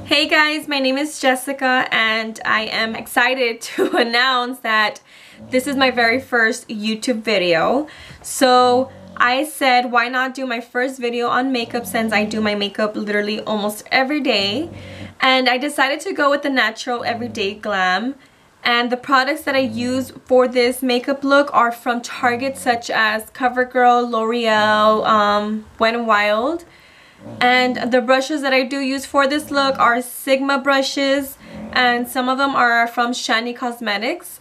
Hey guys, my name is Jessica and I am excited to announce that this is my very first YouTube video. So I said why not do my first video on makeup since I do my makeup literally almost every day. And I decided to go with the natural everyday glam. And the products that I use for this makeup look are from Target such as CoverGirl, L'Oreal, Wet n Wild. And the brushes that I do use for this look are Sigma brushes, and some of them are from Shiny Cosmetics.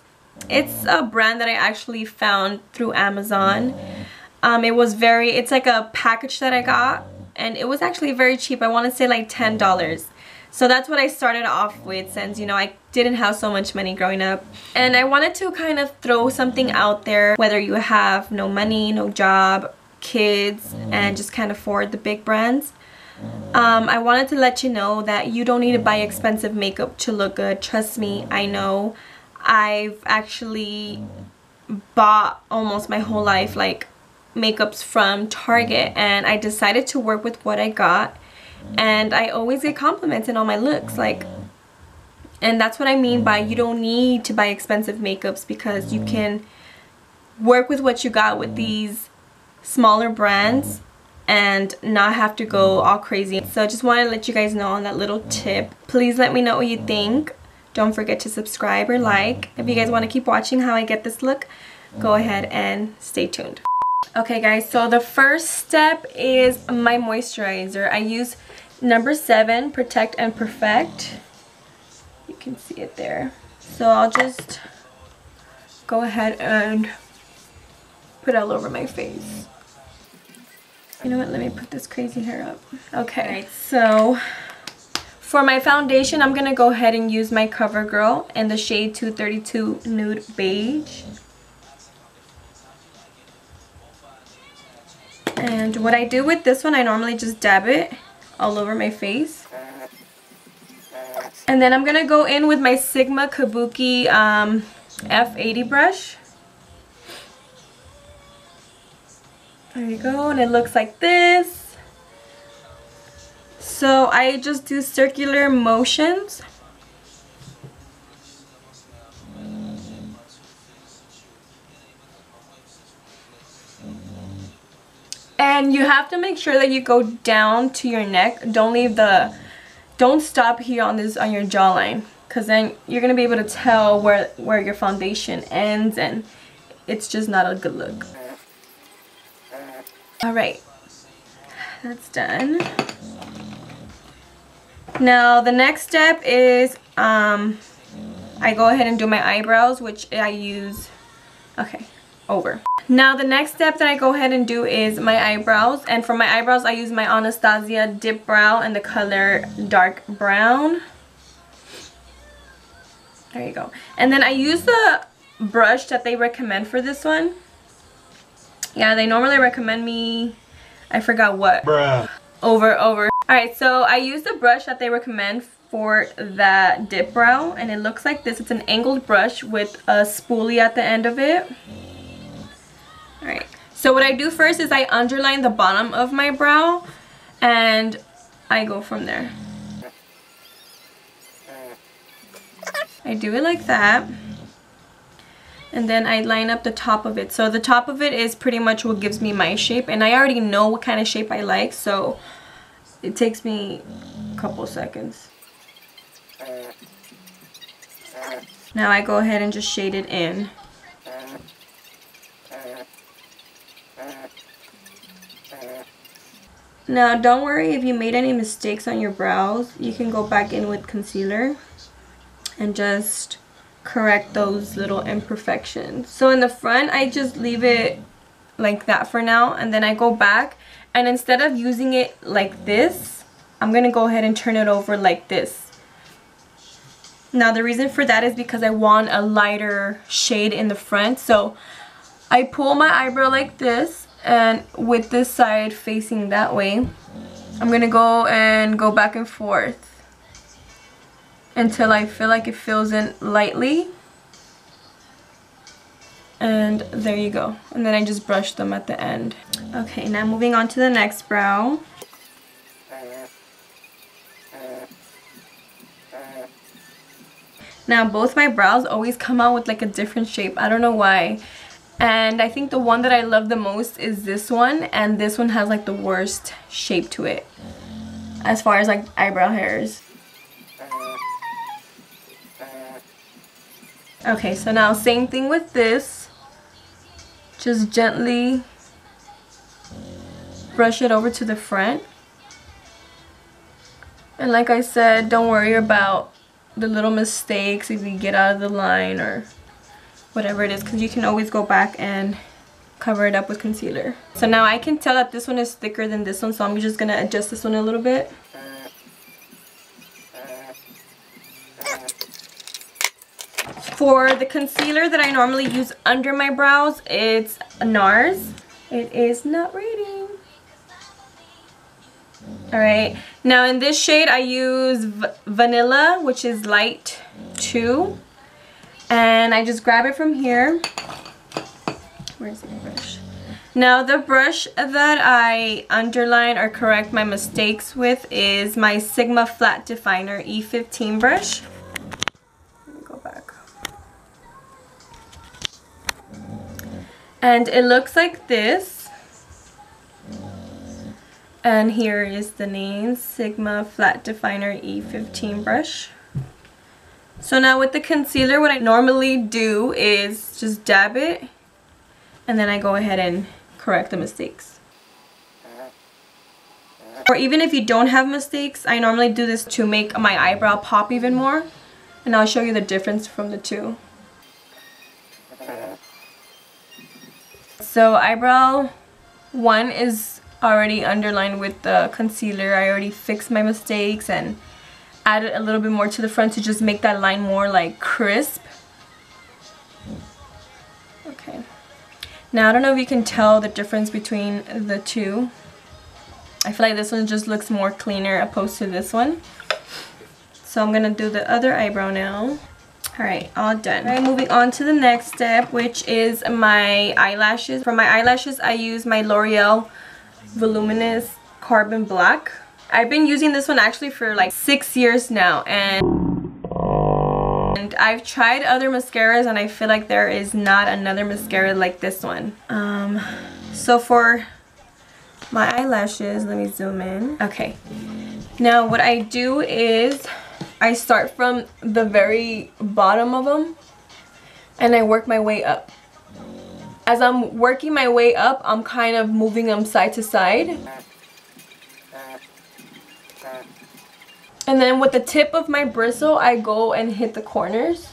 It's a brand that I actually found through Amazon. It's like a package that I got, and it was actually very cheap. I want to say like $10. So that's what I started off with since, you know, I didn't have so much money growing up. And I wanted to kind of throw something out there, whether you have no money, no job, kids, and just can't afford the big brands. I wanted to let you know that you don't need to buy expensive makeup to look good. Trust me, I know. I've actually bought almost my whole life like makeups from Target, and I decided to work with what I got, and I always get compliments in all my looks, and that's what I mean by you don't need to buy expensive makeups, because you can work with what you got with these smaller brands and not have to go all crazy. So I just want to let you guys know on that little tip. Please let me know what you think. Don't forget to subscribe or like. If you guys want to keep watching how I get this look, go ahead and stay tuned. Okay guys, so the first step is my moisturizer. I use number 7, Protect and Perfect. You can see it there. So I'll just go ahead and put it all over my face. You know what, let me put this crazy hair up. Okay, so for my foundation, I'm going to go ahead and use my CoverGirl in the shade 232 Nude Beige. And what I do with this one, I normally just dab it all over my face. And then I'm going to go in with my Sigma Kabuki F80 brush. There you go, and it looks like this. So I just do circular motions. And you have to make sure that you go down to your neck. Don't stop here on your jawline, because then you're gonna be able to tell where your foundation ends, and it's just not a good look. Alright, that's done. Now the next step is I go ahead and do my eyebrows, which I use over. Now the next step that I go ahead and do is my eyebrows, and for my eyebrows I use my Anastasia Dip Brow in the color dark brown. There you go. And then I use the brush that they recommend for this one. Yeah, they normally recommend me, I forgot what. Bruh. Over. Alright, so I use the brush that they recommend for that dip brow, and it looks like this. It's an angled brush with a spoolie at the end of it. Alright, so what I do first is I underline the bottom of my brow, and I go from there. I do it like that. And then I line up the top of it. So the top of it is pretty much what gives me my shape. And I already know what kind of shape I like, so it takes me a couple seconds. Now I go ahead and just shade it in. Now don't worry if you made any mistakes on your brows. You can go back in with concealer and just correct those little imperfections. So in the front, I just leave it like that for now, and then I go back, and instead of using it like this, I'm gonna go ahead and turn it over like this. Now the reason for that is because I want a lighter shade in the front. So I pull my eyebrow like this, and with this side facing that way, I'm gonna go back and forth until I feel like it fills in lightly. And there you go. And then I just brush them at the end. Okay, now moving on to the next brow. Now both my brows always come out with like a different shape. I don't know why. And I think the one that I love the most is this one, and this one has like the worst shape to it as far as like eyebrow hairs. Okay, so now same thing with this. Just gently brush it over to the front. And like I said, don't worry about the little mistakes if you get out of the line or whatever it is, because you can always go back and cover it up with concealer. So now I can tell that this one is thicker than this one, so I'm just gonna adjust this one a little bit. For the concealer that I normally use under my brows, it's NARS. It is not reading. Alright, now in this shade I use Vanilla, which is light 2. And I just grab it from here. Where's the brush? Now the brush that I underline or correct my mistakes with is my Sigma Flat Definer E15 brush. Let me go back. And it looks like this. And here is the name, Sigma Flat Definer E15 brush. So now with the concealer, what I normally do is just dab it, and then I go ahead and correct the mistakes. Or even if you don't have mistakes, I normally do this to make my eyebrow pop even more. And I'll show you the difference from the two. So eyebrow 1 is already underlined with the concealer. I already fixed my mistakes and added a little bit more to the front to just make that line more like crisp. Okay. Now I don't know if you can tell the difference between the two. I feel like this one just looks more cleaner opposed to this one. So I'm gonna do the other eyebrow now. Alright, all done. Alright, moving on to the next step, which is my eyelashes. For my eyelashes, I use my L'Oreal Voluminous Carbon Black. I've been using this one actually for like 6 years now, and I've tried other mascaras and I feel like there is not another mascara like this one. So for my eyelashes, let me zoom in. Okay, now what I do is I start from the very bottom of them and I work my way up. As I'm working my way up, I'm kind of moving them side to side. And then with the tip of my bristle, I go and hit the corners.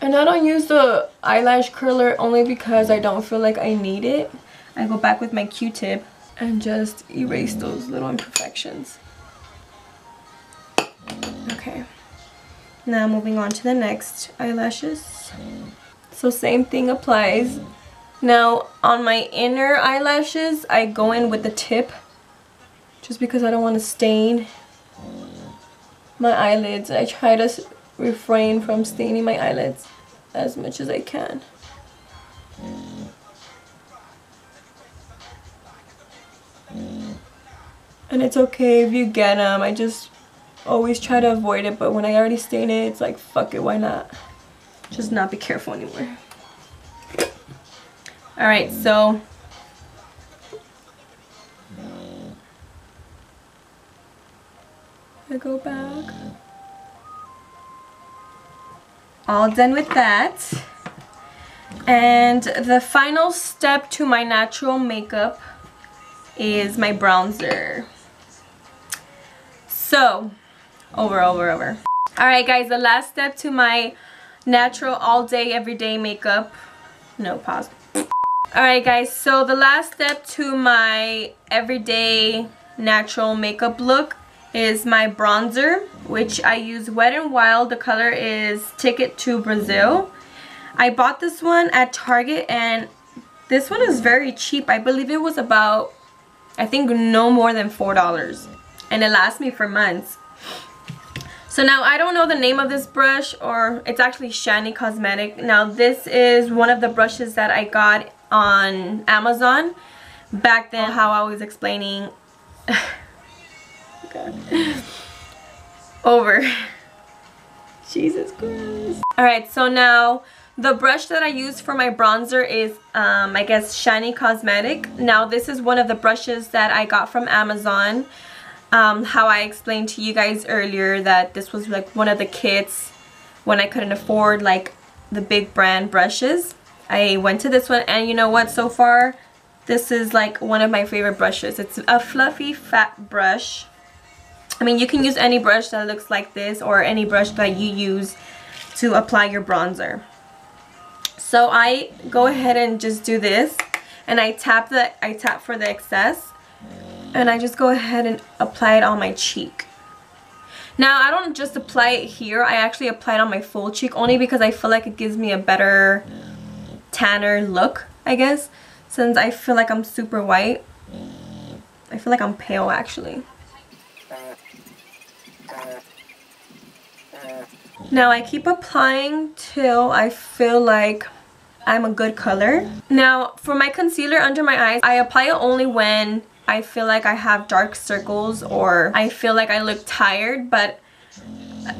And I don't use the eyelash curler only because I don't feel like I need it. I go back with my Q-tip and just erase those little imperfections. Okay. Now moving on to the next eyelashes. So same thing applies. Now on my inner eyelashes, I go in with the tip just because I don't want to stain my eyelids. I try to refrain from staining my eyelids as much as I can. And it's okay if you get them. I just always try to avoid it, but when I already stain it, it's like, fuck it, why not? Just not be careful anymore. Alright, so I go back. All done with that. And the final step to my natural makeup is my bronzer. So, over. Alright guys, the last step to my natural all day everyday makeup. No, pause. Alright guys, so the last step to my everyday natural makeup look is my bronzer, which I use Wet n Wild. The color is Ticket to Brazil. I bought this one at Target and this one is very cheap. I believe it was about, I think, no more than $4. And it lasts me for months. So now I don't know the name of this brush, or it's actually Shiny Cosmetic. Now this is one of the brushes that I got on Amazon back then, how I was explaining. God. Over. Jesus Christ. Alright, so now the brush that I use for my bronzer is, I guess, Shiny Cosmetic. Now, this is one of the brushes that I got from Amazon. How I explained to you guys earlier that this was like one of the kits when I couldn't afford like the big brand brushes. I went to this one, and you know what, so far this is like one of my favorite brushes. It's a fluffy fat brush. I mean, you can use any brush that looks like this or any brush that you use to apply your bronzer. So I go ahead and just do this, and I tap for the excess, and I just go ahead and apply it on my cheek. Now, I don't just apply it here, I actually apply it on my full cheek, only because I feel like it gives me a better tanner look, I guess, since I feel like I'm super white. I feel like I'm pale, actually. Now, I keep applying till I feel like I'm a good color. Now, for my concealer under my eyes, I apply it only when I feel like I have dark circles or I feel like I look tired. But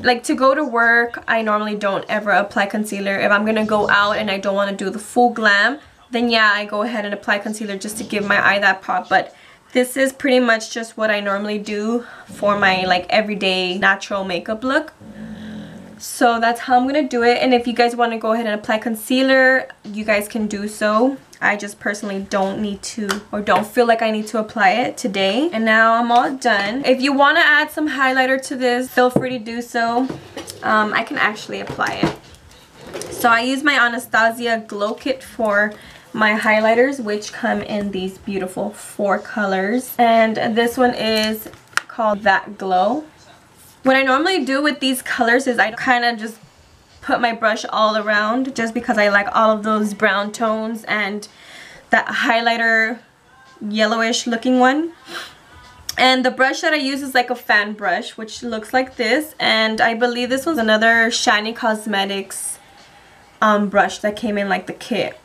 like to go to work, I normally don't ever apply concealer. If I'm gonna go out and I don't want to do the full glam, then yeah, I go ahead and apply concealer just to give my eye that pop. But this is pretty much just what I normally do for my like everyday natural makeup look. So that's how I'm gonna do it. And if you guys want to go ahead and apply concealer, you guys can do so. I just personally don't need to, or don't feel like I need to apply it today. And now I'm all done. If you want to add some highlighter to this, feel free to do so. I can actually apply it. So I use my Anastasia Glow Kit for my highlighters, which come in these beautiful 4 colors. And this one is called That Glow. What I normally do with these colors is I kind of just put my brush all around, just because I like all of those brown tones and that highlighter yellowish looking one. And the brush that I use is like a fan brush, which looks like this. And I believe this was another Shiny Cosmetics brush that came in like the kit.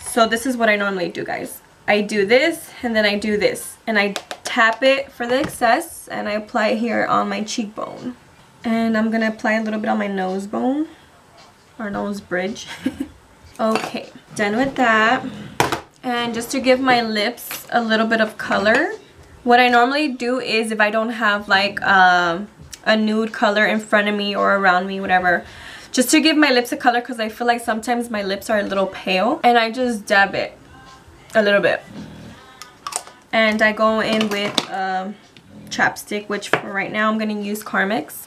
So this is what I normally do, guys. I do this, and then I do this, and I tap it for the excess, and I apply it here on my cheekbone. And I'm gonna apply a little bit on my nose bone, or nose bridge. Okay, done with that. And just to give my lips a little bit of color, what I normally do is, if I don't have like a nude color in front of me or around me, whatever, just to give my lips a color, because I feel like sometimes my lips are a little pale, and I just dab it a little bit. And I go in with chapstick, which for right now I'm going to use Carmex.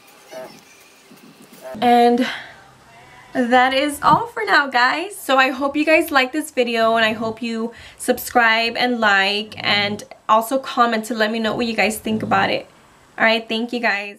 And that is all for now, guys. So I hope you guys like this video, and I hope you subscribe and like, and also comment to let me know what you guys think about it. Alright, thank you guys.